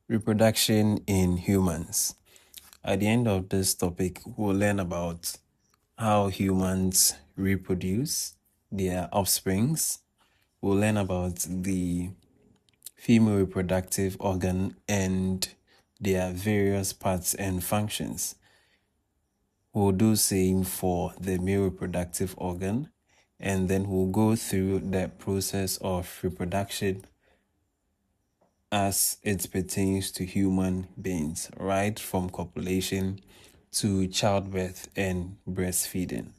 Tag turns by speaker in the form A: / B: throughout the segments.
A: Reproduction in humans. At the end of this topic, we'll learn about how humans reproduce their offsprings. We'll learn about the female reproductive organ and their various parts and functions. We'll do same for the male reproductive organ, and then we'll go through the process of reproduction as it pertains to human beings, right from copulation to childbirth and breastfeeding.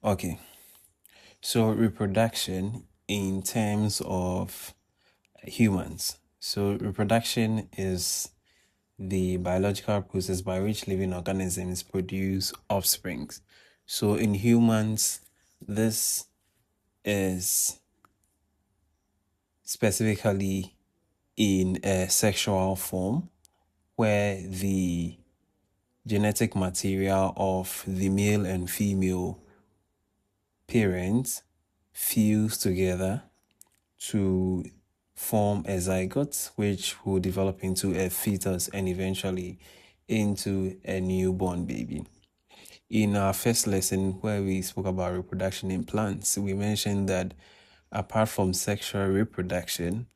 A: Okay, so reproduction in terms of humans. So reproduction is the biological process by which living organisms produce offsprings. So in humans, this is specifically in a sexual form where the genetic material of the male and female parents fuse together to form a zygote, which will develop into a fetus and eventually into a newborn baby. In our first lesson, where we spoke about reproduction in plants, we mentioned that apart from sexual reproduction,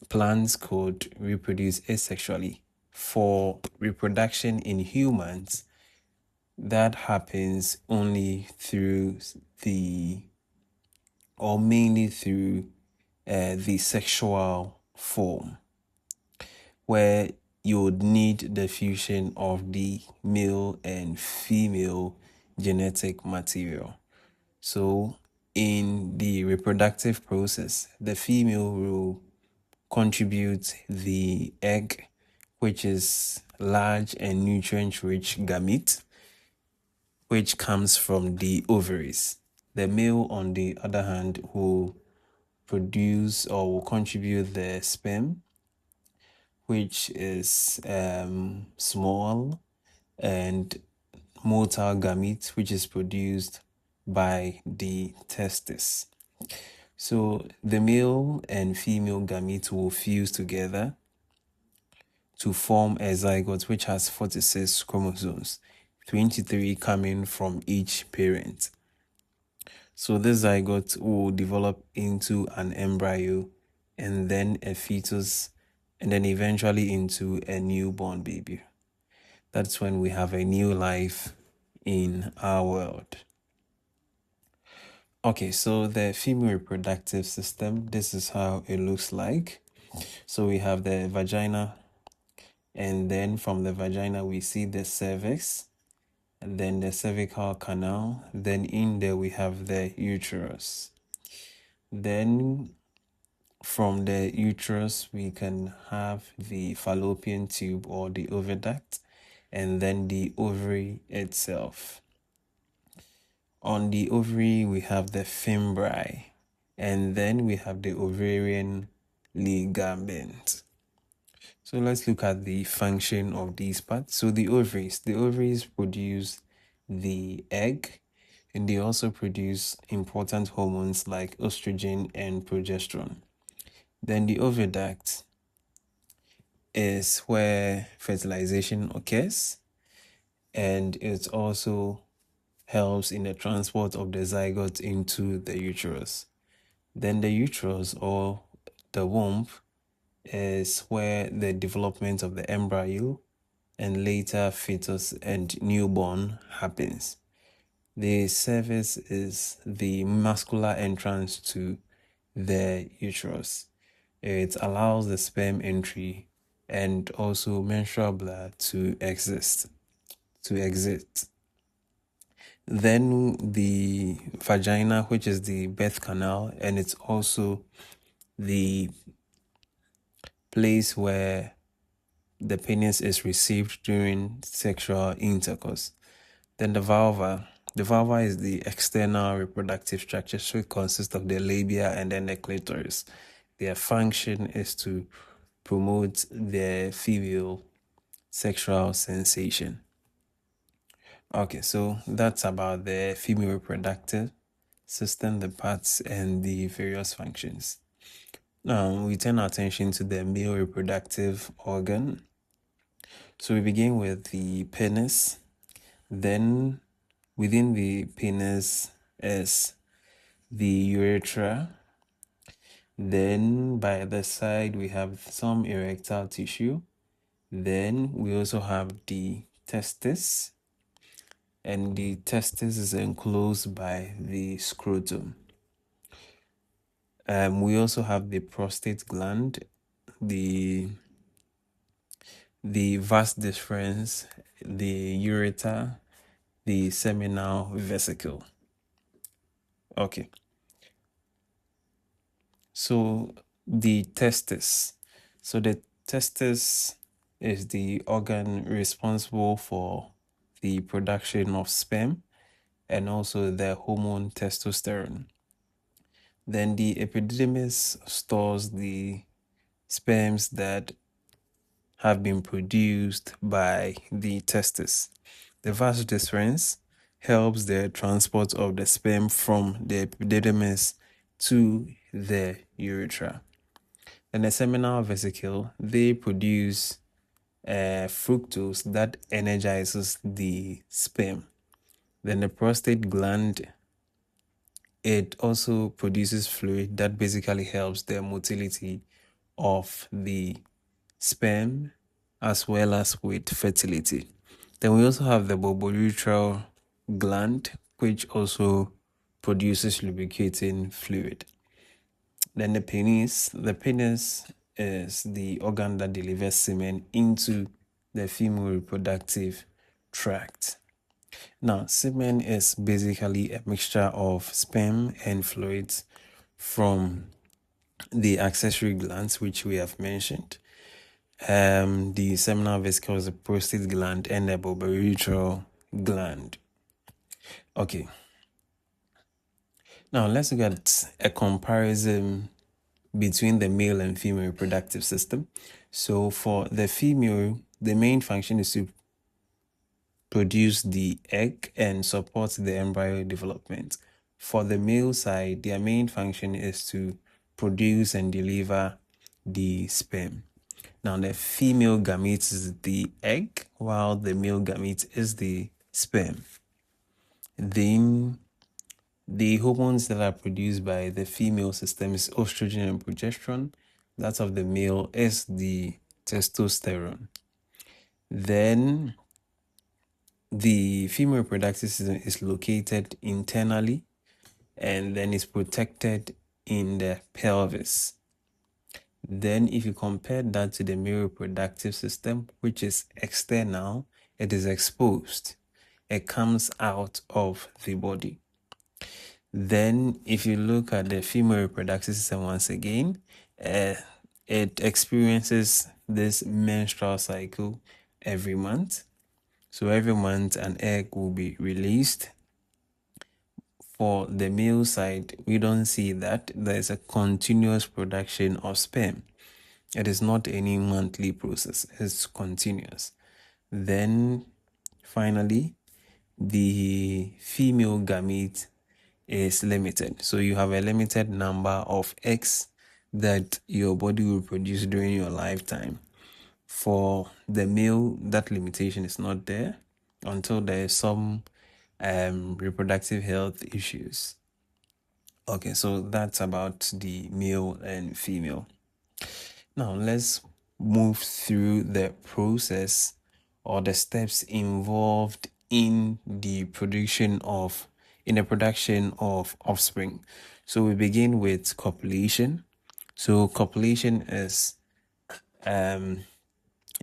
A: plants could reproduce asexually. For reproduction in humans, that happens only through mainly through the sexual form, where you would need the fusion of the male and female genetic material. So in the reproductive process, the female will contribute the egg, which is large and nutrient-rich gamete, which comes from the ovaries. The male, on the other hand, will produce or will contribute the sperm, which is small and motile gamete, which is produced by the testis. So the male and female gamete will fuse together to form a zygote which has 46 chromosomes, 23 coming from each parent. So this zygote will develop into an embryo and then a fetus and then eventually into a newborn baby. That's when we have a new life in our world. Okay, so the female reproductive system, this is how it looks like. So we have the vagina, and then from the vagina we see the cervix, and then the cervical canal. Then in there we have the uterus. Then from the uterus we can have the fallopian tube or the oviduct, and then the ovary itself. On the ovary we have the fimbriae, and then we have the ovarian ligament. So let's look at the function of these parts. So the ovaries produce the egg, and they also produce important hormones like estrogen and progesterone. Then the oviduct is where fertilization occurs, and it also helps in the transport of the zygote into the uterus. Then the uterus or the womb is where the development of the embryo and later fetus and newborn happens. The cervix is the muscular entrance to the uterus. It allows the sperm entry and also menstrual blood to exit. Then the vagina, which is the birth canal, and it's also the place where the penis is received during sexual intercourse. Then the vulva. The vulva is the external reproductive structure, so it consists of the labia and then the clitoris. Their function is to promote the female sexual sensation. Okay, so that's about the female reproductive system, the parts, and the various functions. Now we turn our attention to the male reproductive organ. So we begin with the penis. Then within the penis is the urethra. Then by the side we have some erectile tissue. Then we also have the testis, and the testis is enclosed by the scrotum. We also have the prostate gland, the vas deferens, the ureter, the seminal vesicle. Okay. So the testis. So the testis is the organ responsible for the production of sperm and also the hormone testosterone. Then the epididymis stores the sperms that have been produced by the testis. The vas deferens helps the transport of the sperm from the epididymis to the urethra. And the seminal vesicle, they produce fructose that energizes the sperm. Then the prostate gland, it also produces fluid that basically helps the motility of the sperm as well as with fertility. Then we also have the bulbourethral gland, which also produces lubricating fluid. Then the penis is the organ that delivers semen into the female reproductive tract. Now, semen is basically a mixture of sperm and fluids from the accessory glands, which we have mentioned. The seminal vesicle is the prostate gland and the bulbourethral gland. Okay. Now, let's look at a comparison between the male and female reproductive system. So for the female, the main function is to produce the egg and support the embryo development. For the male side, their main function is to produce and deliver the sperm. Now, the female gamete is the egg, while the male gamete is the sperm. Then the hormones that are produced by the female system is estrogen and progesterone. That of the male is the testosterone. Then the female reproductive system is located internally and then is protected in the pelvis. Then if you compare that to the male reproductive system, which is external, it is exposed. It comes out of the body. Then if you look at the female reproductive system once again, it experiences this menstrual cycle every month. So every month an egg will be released. For the male side, we don't see that. There's a continuous production of sperm. It is not any monthly process, it's continuous. Then finally, the female gamete is limited. So you have a limited number of eggs that your body will produce during your lifetime. For the male, that limitation is not there until there is some reproductive health issues. Okay, so that's about the male and female. Now let's move through the process or the steps involved in the production of offspring. So we begin with copulation. So copulation is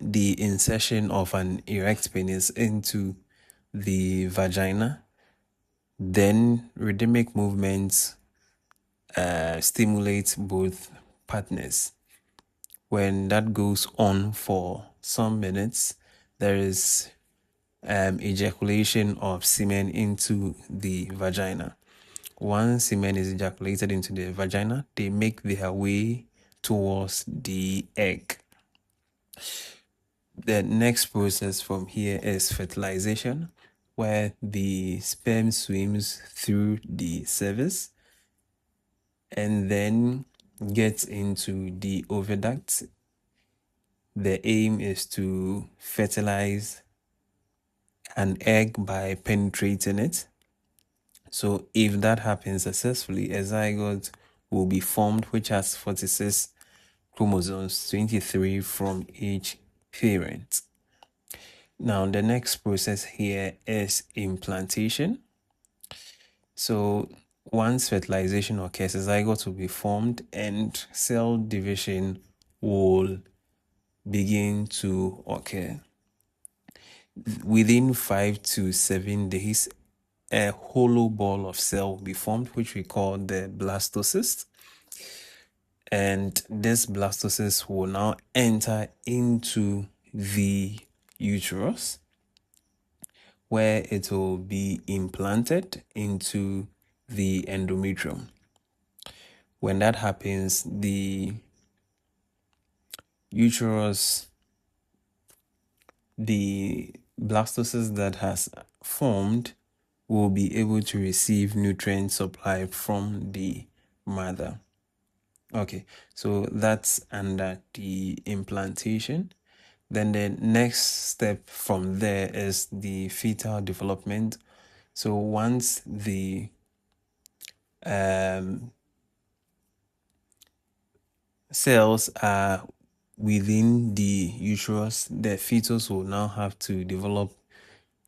A: the insertion of an erect penis into the vagina. Then rhythmic movements stimulate both partners. When that goes on for some minutes, there is ejaculation of semen into the vagina. Once semen is ejaculated into the vagina, they make their way towards the egg. The next process from here is fertilization, where the sperm swims through the cervix, and then gets into the oviduct, the aim is to fertilize an egg by penetrating it. So if that happens successfully, a zygote will be formed, which has 46 chromosomes, 23 from each parent. Now, the next process here is implantation. So once fertilization occurs, a zygote will be formed and cell division will begin to occur. Within 5 to 7 days, a hollow ball of cell will be formed, which we call the blastocyst. And this blastocyst will now enter into the uterus, where it will be implanted into the endometrium. When that happens, the uterus, the blastocyst that has formed, will be able to receive nutrient supply from the mother. Okay, so that's under the implantation. Then the next step from there is the fetal development. So once the cells are within the uterus, the fetus will now have to develop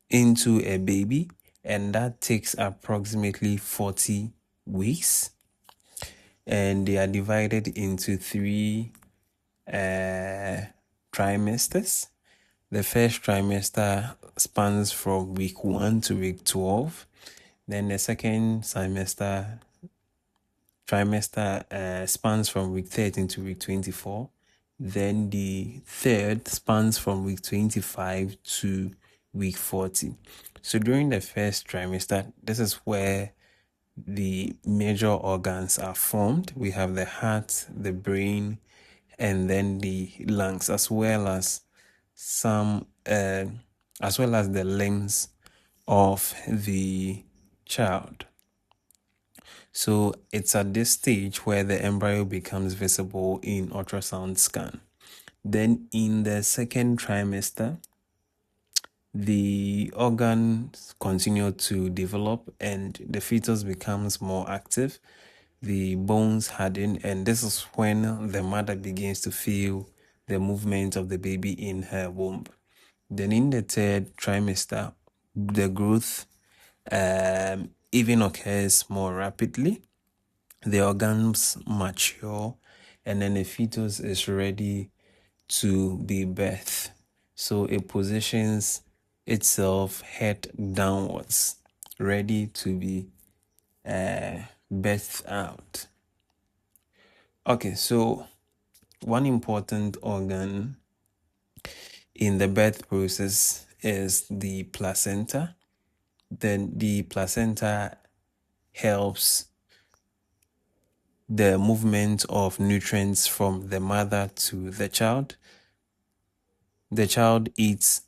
A: into a baby, and that takes approximately 40 weeks. And they are divided into 3 trimesters. The first trimester spans from week 1 to week 12. Then the second trimester spans from week 13 to week 24. Then the third spans from week 25 to week 40. So during the first trimester, this is where the major organs are formed. We have the heart, the brain, and then the lungs, as well as the limbs of the child. So it's at this stage where the embryo becomes visible in ultrasound scan. Then in the second trimester, the organs continue to develop and the fetus becomes more active. The bones harden, and this is when the mother begins to feel the movement of the baby in her womb. Then in the third trimester, the growth even occurs more rapidly. The organs mature, and then the fetus is ready to be birthed. So it positions itself head downwards, ready to be birthed out. Okay, so one important organ in the birth process is the placenta. Then the placenta helps the movement of nutrients from the mother to the child. The child eats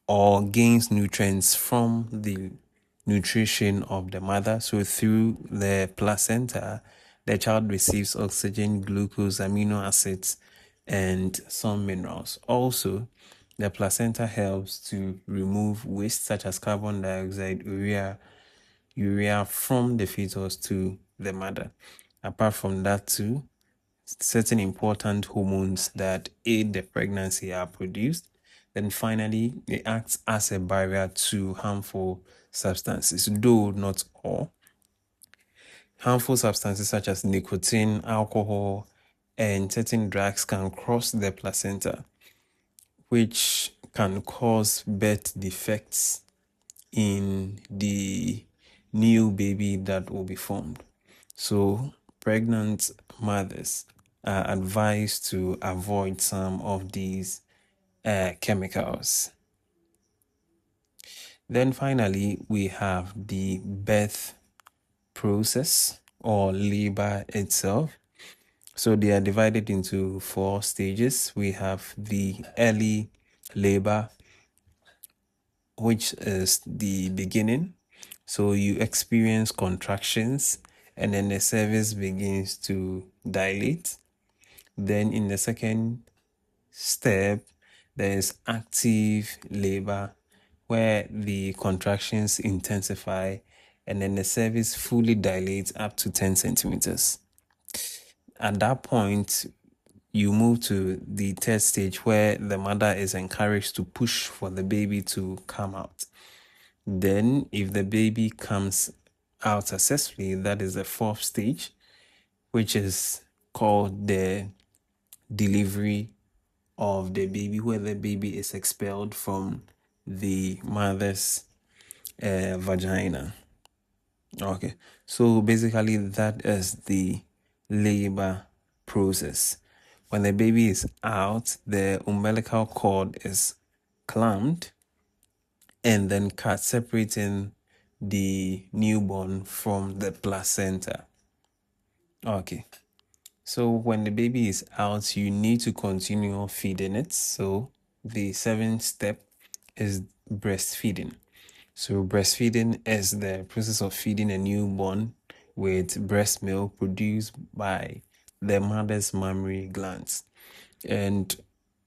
A: or gains nutrients from the nutrition of the mother. So through the placenta, the child receives oxygen, glucose, amino acids, and some minerals. Also, the placenta helps to remove waste such as carbon dioxide, urea from the fetus to the mother. Apart from that too, certain important hormones that aid the pregnancy are produced. Then finally, it acts as a barrier to harmful substances, though not all. Harmful substances such as nicotine, alcohol, and certain drugs can cross the placenta, which can cause birth defects in the new baby that will be formed. So pregnant mothers are advised to avoid some of these chemicals. Then finally, we have the birth process or labor itself. So they are divided into 4 stages. We have the early labor, which is the beginning. So you experience contractions and then the cervix begins to dilate. Then in the second step, there is active labor where the contractions intensify and then the cervix fully dilates up to 10 centimeters. At that point, you move to the third stage where the mother is encouraged to push for the baby to come out. Then, if the baby comes out successfully, that is the fourth stage, which is called the delivery of the baby, where the baby is expelled from the mother's vagina. Okay, so basically, that is the labor process. When the baby is out, the umbilical cord is clamped and then cut, separating the newborn from the placenta. Okay, so when the baby is out, you need to continue feeding it. So the seventh step is breastfeeding. So breastfeeding is the process of feeding a newborn with breast milk produced by the mother's mammary glands. And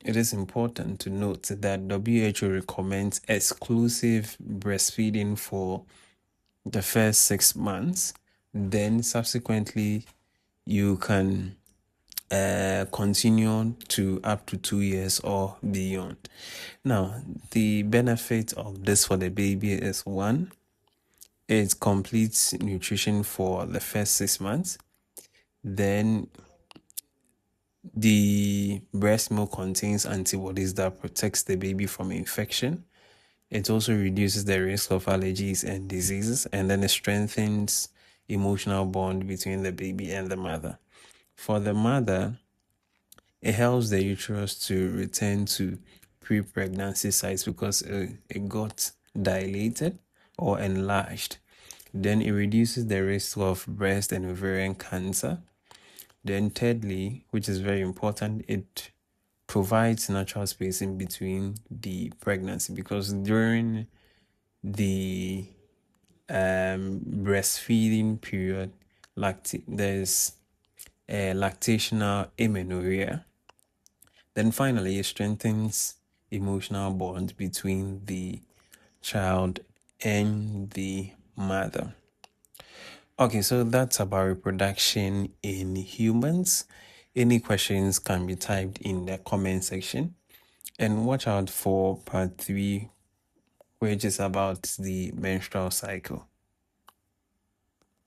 A: it is important to note that WHO recommends exclusive breastfeeding for the first 6 months. Then subsequently, you can continue to up to 2 years or beyond. Now, the benefit of this for the baby is one, it completes nutrition for the first 6 months. Then the breast milk contains antibodies that protects the baby from infection. It also reduces the risk of allergies and diseases, and then it strengthens emotional bond between the baby and the mother. For the mother, it helps the uterus to return to pre-pregnancy size because it got dilated or enlarged. Then it reduces the risk of breast and ovarian cancer. Then thirdly, which is very important, it provides natural spacing between the pregnancy because during the breastfeeding period, there's a lactational amenorrhea. Then finally, it strengthens emotional bond between the child and the mother. Okay, so that's about reproduction in humans. Any questions can be typed in the comment section. And watch out for part 3, which is about the menstrual cycle.